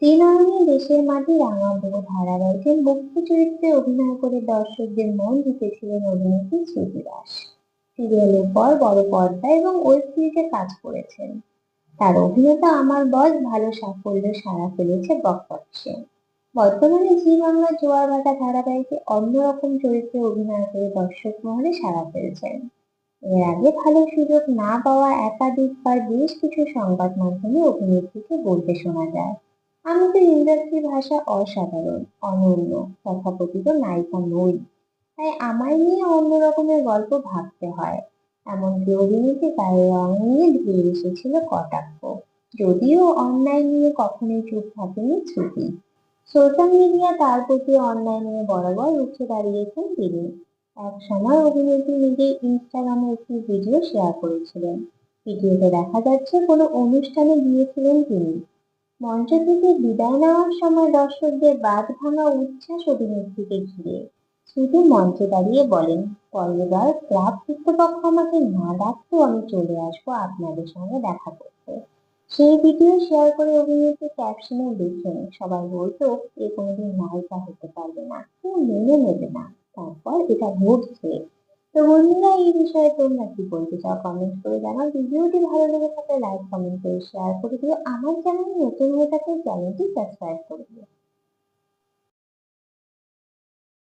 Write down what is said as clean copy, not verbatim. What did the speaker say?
শ্রীনয়নী দেশের মাটি রাঙা বউ ধারাবাহিকের মুখ্য চরিত্রে অভিনয় করে দর্শকদের মন জিতেছিলেন অভিনেত্রী শ্রুতি দাস। সিরিয়ালের পর বড় পর্দায় এবং ওয়েব সিরিজে কাজ করেছেন। তার অভিনেতা আমার বস ভালো সাফল্যে সাড়া ফেলেছে বক্স অফিসে। বর্তমানে জি বাংলা জোয়ার ভাটা ধারাবাহিকে অন্যরকম চরিত্রে অভিনয় করে দর্শক মহলে সাড়া ফেলছেন। এর আগে ভালো সুযোগ না পাওয়া একাধিকবার বেশ কিছু সংবাদ মাধ্যমে অভিনেত্রীকে বলতে শোনা যায়, আমি তো ইন্ডাস্ট্রি ভাষা অসাধারণ, অনন্য, তথাকথিত নায়িকা নই, তাই আমায় নিয়ে অন্য রকমের গল্প ভাবতে হয়। এমনকি অভিনেত্রী গায়ের রং নিয়ে ধেয়ে এসেছিল কটাক্ষ। যদিও অন্যায় নিয়ে কখনোই চুপ থাকেনি শ্রুতি। সোশ্যাল মিডিয়া তার প্রতি অন্যায় নিয়ে বরাবর রুখে দাঁড়িয়েছেন তিনি। এক সময় অভিনেত্রী নিজে ইনস্টাগ্রামে একটি ভিডিও শেয়ার করেছিলেন। ভিডিওতে দেখা যাচ্ছে কোনো অনুষ্ঠানে গিয়েছিলেন তিনি। মঞ্চ থেকে বিদায় নেওয়ার সময় দর্শকদের বাঁধ ভাঙা উচ্ছ্বাস অভিনেত্রীকে ঘিরে। শুধু মঞ্চে দাঁড়িয়ে বলেন, পরের বার ক্লাব কর্তৃপক্ষ আমাকে না ডাকতেও আমি চলে আসবো আপনাদের সঙ্গে দেখা করতে। সেই ভিডিও শেয়ার করে অভিনেত্রী ক্যাপশনে লিখেন, সবাই বলতো এ কোনোদিন নায়িকা হতে পারবে না, কেউ মেনে নেবে না, তারপর এটা ঘটছে। তো বন্ধুরা, এই বিষয়ে তোমরা কি বলতে চাও কমেন্ট করে জানাও। ভিডিওটি ভালো লেগে থাকলে লাইক কমেন্ট করে শেয়ার করে দিও। আমার চ্যানেল নতুন হয়ে থাকলে চ্যানেলটি সাবস্ক্রাইব করে দিও।